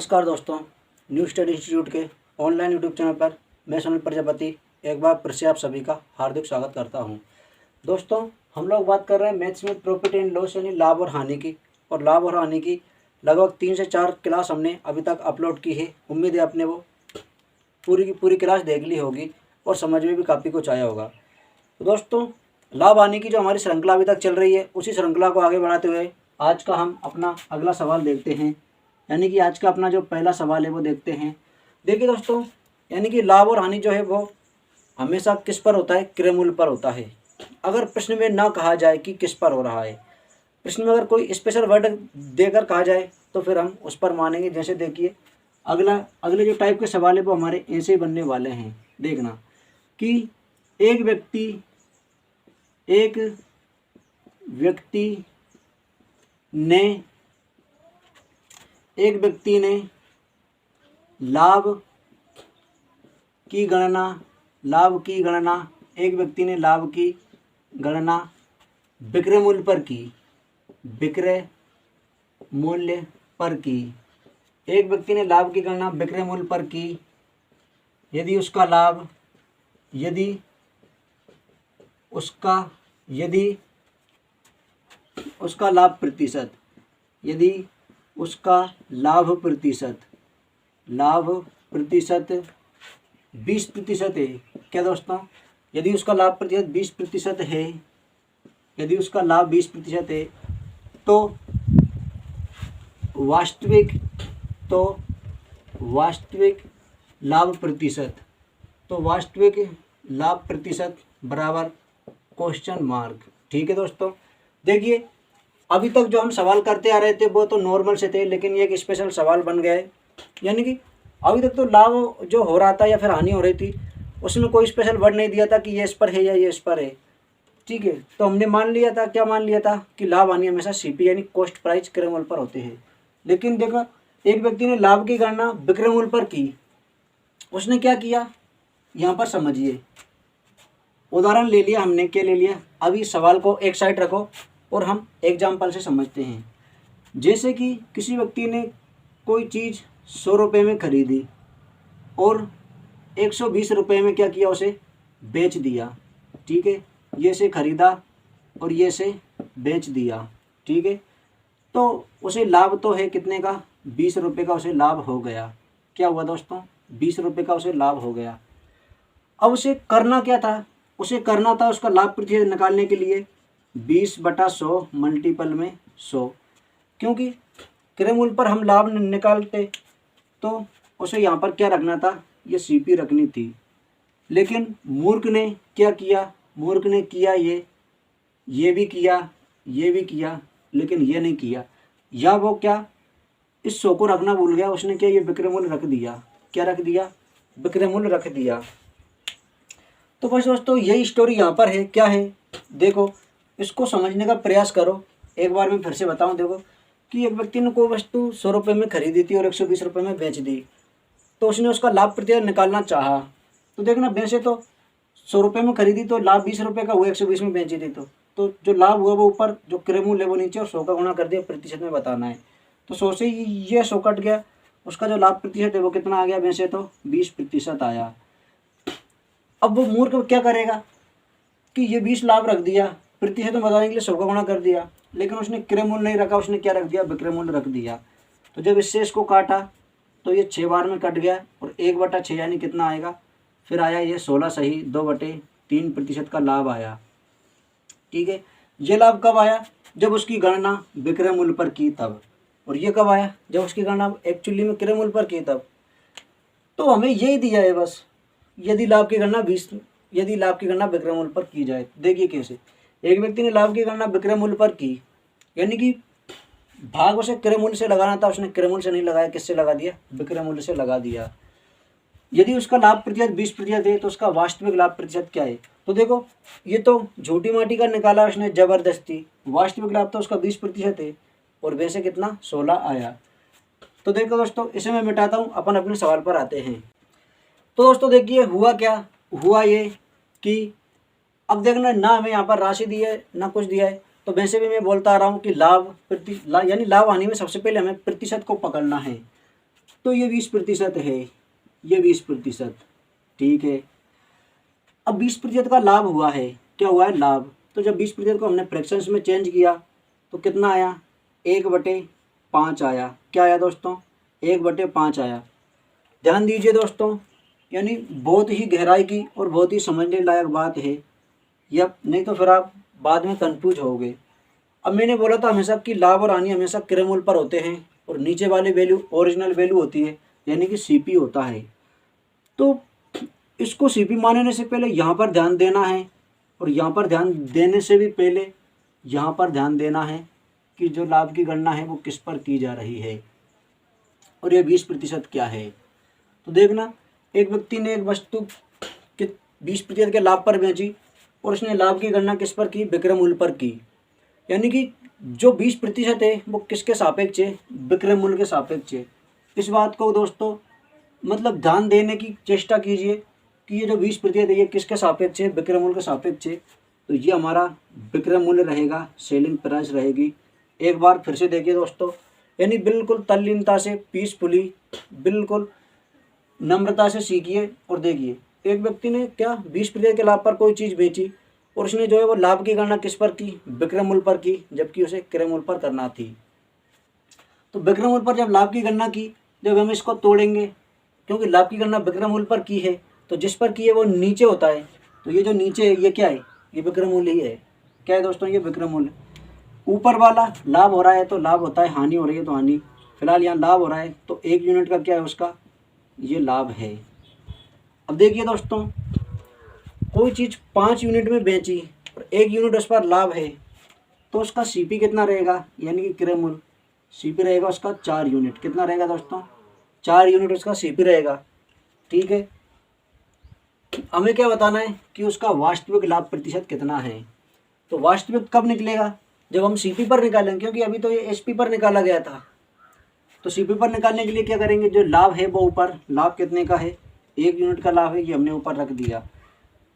नमस्कार दोस्तों, new study institute के ऑनलाइन यूट्यूब चैनल पर मैं सुनील प्रजापति एक बार फिर से आप सभी का हार्दिक स्वागत करता हूं। दोस्तों, हम लोग बात कर रहे हैं मैथ्स में प्रॉफिट एंड लॉस यानी लाभ और हानि की। और लाभ और हानि की लगभग 3 से 4 क्लास हमने अभी तक अपलोड की है। उम्मीद है आपने वो पूरी की पूरी क्लास देख ली होगी और समझ में भी काफ़ी कुछ आया होगा। तो दोस्तों, लाभ हानि की जो हमारी श्रृंखला अभी तक चल रही है, उसी श्रृंखला को आगे बढ़ाते हुए आज का हम अपना अगला सवाल देखते हैं। यानी कि आज का अपना जो पहला सवाल है वो देखते हैं। देखिए दोस्तों, यानी कि लाभ और हानि जो है वो हमेशा किस पर होता है? क्रय मूल्य पर होता है। अगर प्रश्न में ना कहा जाए कि किस पर हो रहा है, प्रश्न में अगर कोई स्पेशल वर्ड देकर कहा जाए तो फिर हम उस पर मानेंगे। जैसे देखिए, अगले जो टाइप के सवाल है वो हमारे ऐसे ही बनने वाले हैं। देखना कि एक व्यक्ति ने लाभ की गणना विक्रय मूल्य पर की। एक व्यक्ति ने लाभ की गणना विक्रय मूल्य पर की यदि उसका लाभ प्रतिशत 20% है। क्या दोस्तों? यदि उसका लाभ प्रतिशत 20% है, तो वास्तविक लाभ प्रतिशत बराबर क्वेश्चन मार्क। ठीक है दोस्तों, देखिए अभी तक जो हम सवाल करते आ रहे थे वो तो नॉर्मल से थे, लेकिन ये एक स्पेशल सवाल बन गया है। यानी कि अभी तक तो लाभ जो हो रहा था या फिर हानि हो रही थी, उसमें कोई स्पेशल वर्ड नहीं दिया था कि ये इस पर है या ये इस पर है। ठीक है, तो हमने मान लिया था कि लाभ हानि हमेशा सीपी यानी कॉस्ट प्राइस क्रय मूल्य पर होते हैं। लेकिन देखो, एक व्यक्ति ने लाभ की गणना विक्रय मूल्य पर की। उसने क्या किया यहाँ पर समझिए। उदाहरण ले लिया हमने, क्या ले लिया? अभी सवाल को एक साइड रखो और हम एग्जाम्पल से समझते हैं। जैसे कि किसी व्यक्ति ने कोई चीज़ 100 रुपये में खरीदी और 120 रुपये में क्या किया? उसे बेच दिया। ठीक है, ये से खरीदा और ये से बेच दिया। ठीक है, तो उसे लाभ तो है कितने का? 20 रुपये का उसे लाभ हो गया। क्या हुआ दोस्तों? 20 रुपये का उसे लाभ हो गया। अब उसे करना क्या था? उसका लाभ प्रतिशत निकालने के लिए 20/100 मल्टीपल में 100, क्योंकि क्रय मूल्य पर हम लाभ निकालते तो उसे यहाँ पर क्या रखना था? ये सीपी रखनी थी। लेकिन मूर्ख ने क्या किया? ये भी किया, लेकिन ये नहीं किया। या वो क्या, इस 100 को रखना भूल गया। उसने क्या, ये विक्रय मूल्य रख दिया। क्या रख दिया? विक्रय मूल्य रख दिया। तो बस दोस्तों, यही स्टोरी यहाँ पर है। क्या है? देखो, इसको समझने का प्रयास करो। एक बार मैं फिर से बताऊँ। देखो कि एक व्यक्ति ने कोई वस्तु 100 रुपये में खरीदी थी और 120 रुपये में बेच दी। तो उसने उसका लाभ प्रतिशत निकालना चाहा। तो देखना, वैसे तो 100 रुपये में खरीदी तो लाभ 20 रुपये का हुआ, 120 में बेची थी। तो जो लाभ हुआ वो ऊपर, जो क्रय मूल्य है वो नीचे, और 100 का गुणा कर दिया, प्रतिशत में बताना है। तो 100 से ये 100 कट गया। उसका जो लाभ प्रतिशत है वो कितना आ गया? वैसे तो 20% आया। अब वो मूर्ख क्या करेगा कि ये 20 लाभ रख दिया, प्रतिशत में बताने के लिए 100 का गुणा कर दिया, लेकिन उसने क्रय मूल्य नहीं रखा। उसने क्या रख दिया? विक्रय मूल्य रख दिया। तो जब इससे इसको काटा तो ये 6 बार में कट गया और 1/6 यानी कितना आएगा? फिर आया ये 16 सही 2/3% का लाभ आया। ठीक है, ये लाभ कब आया? जब उसकी गणना विक्रय मूल्य पर की तब। और ये कब आया? जब उसकी गणना एक्चुअली में क्रय मूल्य पर की तब। तो हमें यही दिया है बस, यदि लाभ की गणना विक्रय मूल्य पर की जाए। देखिए कैसे, एक व्यक्ति ने लाभ की गणना विक्रय मूल्य पर की, यानी कि भाग उसे क्रय मूल्य से लगाना था, उसने क्रय मूल्य से नहीं लगाया। किससे लगा दिया? विक्रय मूल्य से लगा दिया। यदि उसका लाभ प्रतिशत 20% है तो उसका वास्तविक लाभ प्रतिशत क्या है? तो देखो, ये तो झूठी माटी का निकाला उसने जबरदस्ती। वास्तविक लाभ तो उसका 20% है और वैसे कितना? 16 आया। तो देखो दोस्तों, इसे मैं मिटाता हूँ, अपन अपने सवाल पर आते हैं। तो दोस्तों देखिए, हुआ क्या? हुआ ये कि अब देखना, ना हमें यहाँ पर राशि दी है ना कुछ दिया है। तो वैसे भी मैं बोलता आ रहा हूँ कि यानी लाभ हानि में सबसे पहले हमें प्रतिशत को पकड़ना है। तो ये 20% है, ये 20%, ठीक है। अब 20% का लाभ हुआ है, क्या हुआ है, लाभ। तो जब 20% को हमने फ्रैक्शंस में चेंज किया तो कितना आया, 1/5 आया। क्या आया दोस्तों, 1/5 आया। ध्यान दीजिए दोस्तों, यानी बहुत ही गहराई की और बहुत ही समझने लायक बात है, या नहीं तो फिर आप बाद में कंफ्यूज होगे। अब मैंने बोला था हमेशा कि लाभ और हानि हमेशा क्रय मूल्य पर होते हैं और नीचे वाली वैल्यू ओरिजिनल वैल्यू होती है, यानी कि सीपी होता है। तो इसको सीपी मानने से पहले यहाँ पर ध्यान देना है, और यहाँ पर ध्यान देने से भी पहले यहाँ पर ध्यान देना है कि जो लाभ की गणना है वो किस पर की जा रही है, और ये 20% क्या है। तो देखना, एक व्यक्ति ने एक वस्तु के 20% के लाभ पर बेची और उसने लाभ की गणना किस पर की, विक्रय मूल्य पर की। यानी कि जो 20% है वो किसके सापेक्ष है, विक्रय मूल्य के सापेक्ष है। इस बात को दोस्तों मतलब ध्यान देने की चेष्टा कीजिए कि ये जो 20% है ये किसके सापेक्ष है, विक्रय मूल्य के सापेक्ष है। तो ये हमारा विक्रय मूल्य रहेगा, सेलिंग प्राइस रहेगी। एक बार फिर से देखिए दोस्तों, यानी बिल्कुल तल्लीनता से, पीसफुली, बिल्कुल नम्रता से सीखिए और देखिए। एक व्यक्ति ने क्या 20% के लाभ पर कोई चीज़ बेची और उसने जो है वो लाभ की गणना किस पर की, विक्रय मूल्य पर की, जबकि उसे क्रय मूल्य पर करना थी। तो विक्रय मूल्य पर जब लाभ की गणना की, जब हम इसको तोड़ेंगे, क्योंकि लाभ की गणना विक्रय मूल्य पर की है तो जिस पर की है वो नीचे होता है। तो ये जो नीचे है ये क्या है, ये विक्रय मूल्य ही है। क्या है दोस्तों, ये विक्रय मूल्य। ऊपर वाला लाभ हो रहा है तो लाभ होता है, हानि हो रही है तो हानि। फिलहाल यहाँ लाभ हो रहा है तो 1 यूनिट का क्या है, उसका ये लाभ है। अब देखिए दोस्तों, कोई चीज़ 5 यूनिट में बेची और 1 यूनिट उस पर लाभ है तो उसका सीपी कितना रहेगा, यानी कि क्रय मूल्य। सीपी रहेगा उसका 4 यूनिट। कितना रहेगा दोस्तों, 4 यूनिट उसका सीपी रहेगा, ठीक है। हमें क्या बताना है कि उसका वास्तविक लाभ प्रतिशत कितना है। तो वास्तविक कब निकलेगा, जब हम सीपी पर निकालेंगे, क्योंकि अभी तो ये एसपी पर निकाला गया था। तो सीपी पर निकालने के लिए क्या करेंगे, जो लाभ है वो ऊपर, लाभ कितने का है, 1 यूनिट का लाभ है, ये हमने ऊपर रख दिया,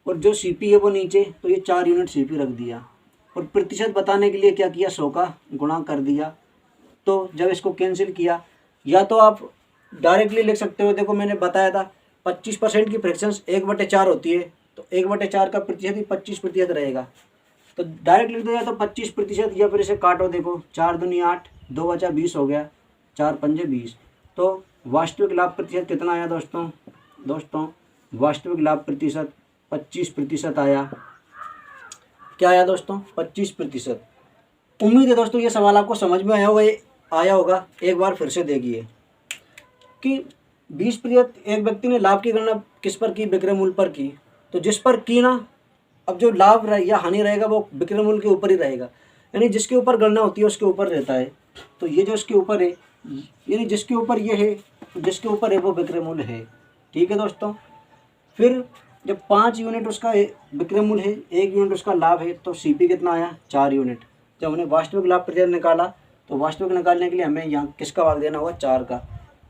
और जो सीपी है वो नीचे, तो ये 4 यूनिट सीपी रख दिया। और प्रतिशत बताने के लिए क्या किया, 100 का गुणा कर दिया। तो जब इसको कैंसिल किया, या तो आप डायरेक्टली लिख सकते हो, देखो मैंने बताया था 25% की फ्रैक्शंस 1/4 होती है, तो 1/4 का प्रतिशत ही 25% रहेगा। तो डायरेक्ट लिख दो, या तो 25%, या फिर इसे काटो, देखो 4 दूनी 8, 2 बचा 20 हो गया, 4 पंजे 20। तो वास्तविक लाभ प्रतिशत कितना आया दोस्तों, वास्तविक लाभ प्रतिशत 25% आया। क्या आया दोस्तों, 25%। उम्मीद है दोस्तों ये सवाल आपको समझ में आया होगा। एक बार फिर से देखिए कि 20% एक व्यक्ति ने लाभ की गणना किस पर की, विक्रय मूल्य पर की। तो जिस पर की ना, अब जो लाभ या हानि रहेगा वो विक्रय मूल्य के ऊपर ही रहेगा, यानी जिसके ऊपर गणना होती है उसके ऊपर रहता है। तो ये जो इसके ऊपर है, यानी जिसके ऊपर ये है, जिसके ऊपर है वो विक्रय मूल्य है, ठीक है दोस्तों। फिर जब 5 यूनिट उसका विक्रय मूल्य है, 1 यूनिट उसका लाभ है, तो सीपी कितना आया, 4 यूनिट। जब हमने वास्तविक लाभ प्रतिशत निकाला तो वास्तविक निकालने के लिए हमें यहाँ किसका भाग देना होगा, 4 का।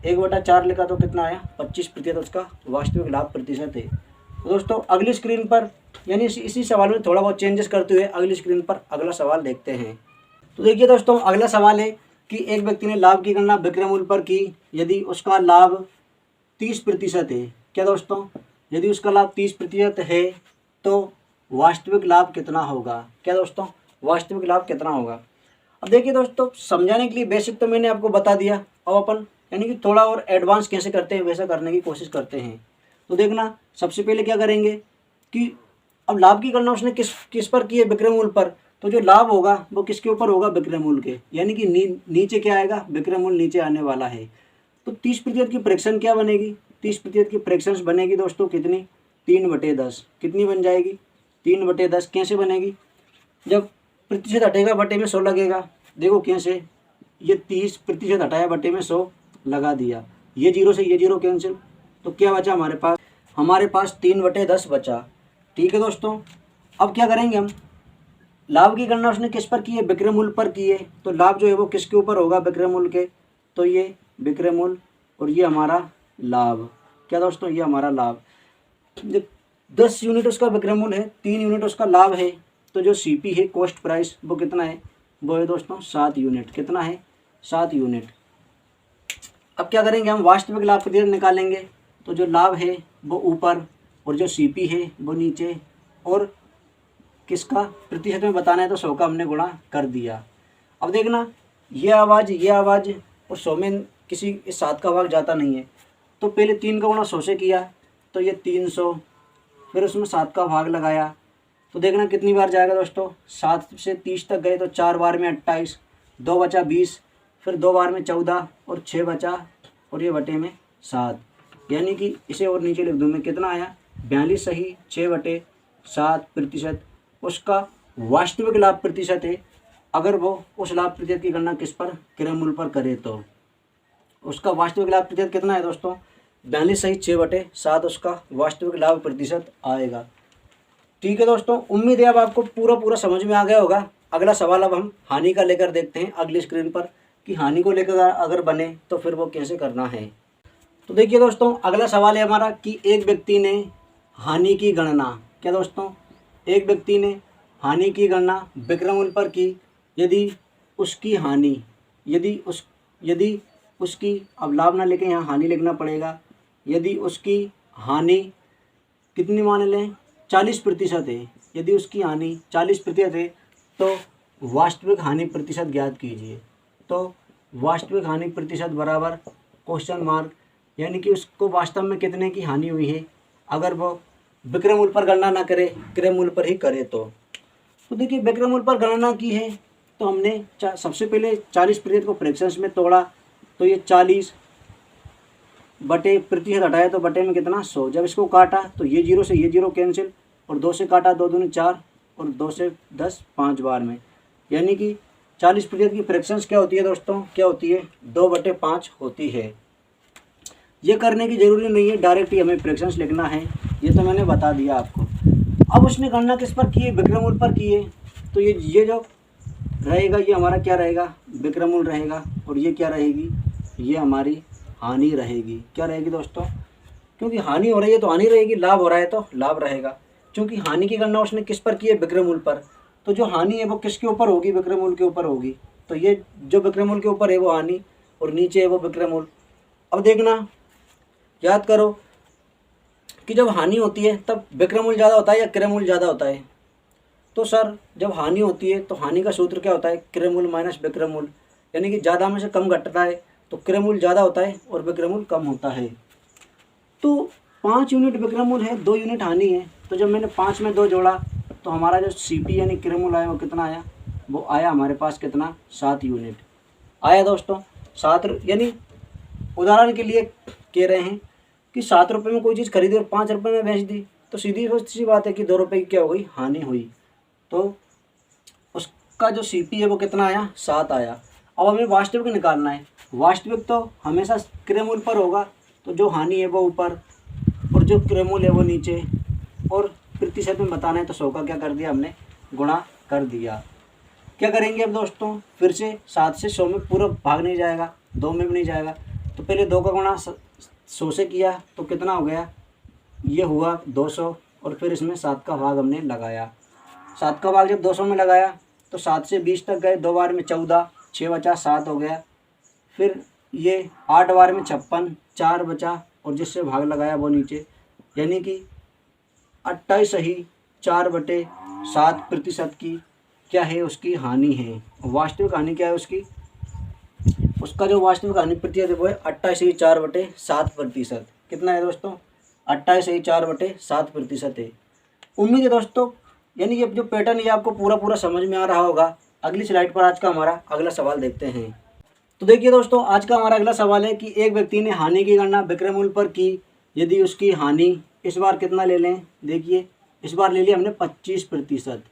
1/4 लिखा तो कितना आया, 25% उसका वास्तविक लाभ प्रतिशत है। तो दोस्तों अगली स्क्रीन पर, यानी इसी सवाल में थोड़ा बहुत चेंजेस करते हुए अगली स्क्रीन पर अगला सवाल देखते हैं। तो देखिए दोस्तों, अगला सवाल है कि एक व्यक्ति ने लाभ की गणना विक्रय मूल्य पर की, यदि उसका लाभ 30% है। क्या दोस्तों, यदि उसका लाभ 30% है तो वास्तविक लाभ कितना होगा। क्या दोस्तों, वास्तविक लाभ कितना होगा। अब देखिए दोस्तों, समझाने के लिए बेसिक तो मैंने आपको बता दिया, अब अपन यानी कि थोड़ा और एडवांस कैसे करते हैं वैसा करने की कोशिश करते हैं। तो देखना, सबसे पहले क्या करेंगे कि अब लाभ की गणना उसने किस पर की है, विक्रय मूल्य पर। तो जो लाभ होगा वो किसके ऊपर होगा, विक्रय मूल्य के, यानी कि नीचे क्या आएगा, विक्रय मूल्य नीचे आने वाला है। तो 30% की फ्रैक्शन क्या बनेगी, 30% की फ्रैक्शंस बनेगी दोस्तों कितनी, 3/10। कितनी बन जाएगी, 3/10। कैसे बनेगी, जब प्रतिशत हटेगा बटे में 100 लगेगा। देखो कैसे, ये 30% हटाया, बटे में 100 लगा दिया, ये 0 से ये 0 कैंसिल, तो क्या बचा हमारे पास 3/10 बचा, ठीक है दोस्तों। अब क्या करेंगे हम, लाभ की गणना उसने किस पर की है, विक्रय मूल्य पर की है। तो लाभ जो है वो किसके ऊपर होगा, विक्रय मूल्य के। तो ये विक्रय मूल्य और ये हमारा लाभ। क्या दोस्तों, ये हमारा लाभ। 10 यूनिट उसका विक्रय मूल्य है, 3 यूनिट उसका लाभ है। तो जो सीपी है, कॉस्ट प्राइस, वो कितना है, वो है दोस्तों 7 यूनिट। कितना है, 7 यूनिट। अब क्या करेंगे, हम वास्तविक लाभ प्रतिशत निकालेंगे। तो जो लाभ है वो ऊपर और जो सीपी है वो नीचे, और किसका प्रतिशत में बताना है तो 100 का हमने गुणा कर दिया। अब देखना, ये आवाज़ और 100 में किसी इस 7 का भाग जाता नहीं है, तो पहले 3 का गुणा 100 से किया तो ये 300, फिर उसमें 7 का भाग लगाया तो देखना कितनी बार जाएगा दोस्तों, 7 से 30 तक गए तो 4 बार में 28, 2 बचा 20, फिर 2 बार में 14 और 6 बचा, और ये बटे में 7, यानी कि इसे और नीचे लिख दूँ मैं, कितना आया 42 सही 6/7% उसका वास्तविक लाभ प्रतिशत है। अगर वो उस लाभ प्रतिशत की गणना किस पर, क्रय मूल्य पर करे तो उसका वास्तविक लाभ प्रतिशत कितना है दोस्तों, 42 सही 6/7 उसका वास्तविक लाभ प्रतिशत आएगा। ठीक है दोस्तों, उम्मीद है अब आपको पूरा समझ में आ गया होगा। अगला सवाल अब हम हानि का लेकर देखते हैं अगली स्क्रीन पर, कि हानि को लेकर अगर बने तो फिर वो कैसे करना है। तो देखिए दोस्तों, अगला सवाल है हमारा कि एक व्यक्ति ने हानि की गणना, क्या दोस्तों, एक व्यक्ति ने हानि की गणना विक्रय मूल्य पर की। यदि उसकी हानि, यदि उसकी, अब लाभ ना लेके यहाँ हानि लिखना पड़ेगा, यदि उसकी हानि कितनी मान लें 40% है, यदि उसकी हानि 40% है तो वास्तविक हानि प्रतिशत ज्ञात कीजिए। तो वास्तविक हानि प्रतिशत बराबर क्वेश्चन मार्क, यानी कि उसको वास्तव में कितने की हानि हुई है, अगर वो विक्रय मूल्य पर गणना ना करे, क्रय मूल्य पर ही करे तो देखिए विक्रय मूल्य पर गणना की है तो हमने सबसे पहले 40% को फ्रैक्शंस में तोड़ा, तो ये 40 बटे प्रतिशत हटाया तो बटे में कितना 100। जब इसको काटा तो ये 0 से ये 0 कैंसिल, और 2 से काटा 2 दूनी 4 और 2 से 10 5 बार में, यानी कि 40% की फ्रैक्शंस क्या होती है दोस्तों, क्या होती है 2/5 होती है। ये करने की ज़रूरी नहीं है, डायरेक्ट ही हमें फ्रैक्शंस लिखना है, ये तो मैंने बता दिया आपको। अब उसने गणना किस पर की है, विक्रय मूल्य पर की है, तो ये जो रहेगा ये हमारा क्या रहेगा, विक्रय मूल्य रहेगा, और ये क्या रहेगी, ये हमारी हानि रहेगी। क्या रहेगी दोस्तों, क्योंकि हानि हो रही है तो हानि रहेगी, लाभ हो रहा है तो लाभ रहेगा। क्योंकि हानि की गणना उसने किस पर की है, विक्रय मूल्य पर, तो जो हानि है वो किसके ऊपर होगी, विक्रय मूल्य के ऊपर होगी। तो ये जो विक्रय मूल्य के ऊपर है वो हानि, और नीचे है वो विक्रय मूल्य। अब देखना, याद करो कि जब हानि होती है तब विक्रय मूल्य ज़्यादा होता है या क्रय मूल्य ज़्यादा होता है। तो सर जब हानि होती है तो हानि का सूत्र क्या होता है, क्रय मूल्य माइनस विक्रय मूल्य, यानी कि ज़्यादा में से कम घटता है तो क्रय मूल्य ज़्यादा होता है और विक्रय मूल्य कम होता है। तो 5 यूनिट विक्रय मूल्य है, 2 यूनिट हानि है, तो जब मैंने 5 में 2 जोड़ा तो हमारा जो सीपी यानी क्रय मूल्य आया वो कितना आया, वो आया हमारे पास कितना 7 यूनिट आया दोस्तों। 7, यानी उदाहरण के लिए कह रहे हैं कि 7 रुपये में कोई चीज़ खरीदी और 5 रुपये में बेच दी, तो सीधी सी बात है कि 2 रुपये की क्या हो गई, हानि हुई। तो उसका जो सीपी है वो कितना आया, 7 आया। अब हमें वास्तविक निकालना है, वास्तविक तो हमेशा क्रय मूल्य पर होगा, तो जो हानि है वो ऊपर और जो क्रय मूल्य है वो नीचे, और प्रतिशत में बताना है तो 100 का क्या कर दिया हमने, गुणा कर दिया। क्या करेंगे अब दोस्तों, फिर से 7 से 100 में पूरा भाग नहीं जाएगा, 2 में भी नहीं जाएगा, तो पहले 2 का गुणा 100 से किया तो कितना हो गया, ये हुआ 200, और फिर इसमें 7 का भाग हमने लगाया। 7 का भाग जब 200 में लगाया तो 7 से 20 तक गए, 2 बार में 14, 6 बचा 7 हो गया, फिर ये 8 बार में 56, 4 बचा, और जिससे भाग लगाया वो नीचे, यानी कि 28 सही 4/7% की क्या है, उसकी हानि है। वास्तविक हानि क्या है उसकी, उसका जो वास्तविक हानि प्रतिशत है वो है 28 सही 4/7%। कितना है दोस्तों, 28 सही 4/7% है। उम्मीद है दोस्तों, यानी ये जो पैटर्न ये आपको पूरा समझ में आ रहा होगा। अगली स्लाइड पर आज का हमारा अगला सवाल देखते हैं। तो देखिए दोस्तों, आज का हमारा अगला सवाल है कि एक व्यक्ति ने हानि की गणना विक्रय मूल्य पर की। यदि उसकी हानि, इस बार कितना ले लें, देखिए इस बार ले लिया हमने 25%।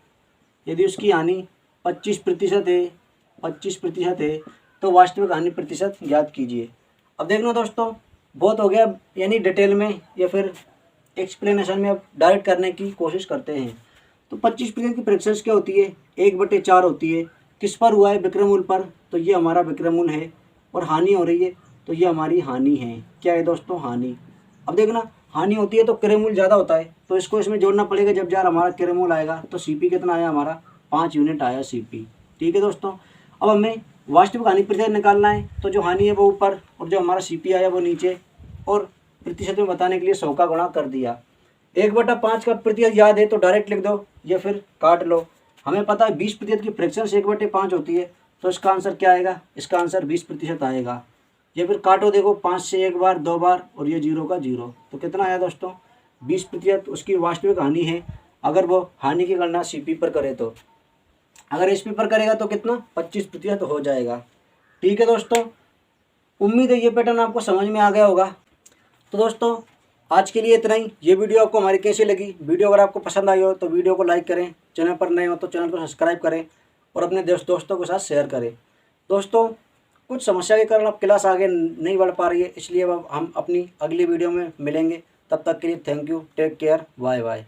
यदि उसकी हानि 25% है, 25% है, तो वास्तविक हानि प्रतिशत ज्ञात कीजिए। अब देखना दोस्तों, बहुत हो गया, यानी डिटेल में या फिर एक्सप्लेनेशन में अब डायरेक्ट करने की कोशिश करते हैं। तो 25% की फ्रैक्शंस क्या होती है, 1/4 होती है। किस पर हुआ है, विक्रय मूल्य पर, तो ये हमारा विक्रय मूल्य है, और हानि हो रही है तो ये हमारी हानि है। क्या है दोस्तों, हानि। अब देखना, हानि होती है तो क्रय मूल्य ज़्यादा होता है, तो इसको इसमें जोड़ना पड़ेगा। जब यार हमारा क्रय मूल्य आएगा तो सीपी कितना आया, हमारा 5 यूनिट आया सीपी। ठीक है दोस्तों, अब हमें वास्तविक हानि प्रतिशत निकालना है तो जो हानि है वो ऊपर और जो हमारा CPI है वो नीचे, और प्रतिशत में बताने के लिए 100 का गुणा कर दिया। 1/5 का प्रतिशत याद है तो डायरेक्ट लिख दो, या फिर काट लो। हमें पता है 20% की फ्रैक्शन से 1/5 होती है, तो इसका आंसर क्या आएगा, इसका आंसर 20% आएगा। या फिर काटो, देखो 5 से 1 बार 2 बार और ये 0 का 0, तो कितना आया दोस्तों, 20% उसकी वास्तविक हानि है। अगर वो हानि की गणना CP पर करे तो, अगर SP पर करेगा तो कितना, 25% हो जाएगा। ठीक है दोस्तों, उम्मीद है ये पैटर्न आपको समझ में आ गया होगा। तो दोस्तों आज के लिए इतना ही। ये वीडियो आपको हमारी कैसी लगी, वीडियो अगर आपको पसंद आई हो तो वीडियो को लाइक करें, चैनल पर नए हो तो चैनल को सब्सक्राइब करें और अपने दोस्तों के साथ शेयर करें। दोस्तों कुछ समस्या के कारण अब क्लास आगे नहीं बढ़ पा रही है, इसलिए अब हम अपनी अगली वीडियो में मिलेंगे। तब तक के लिए thank you, take care, bye bye.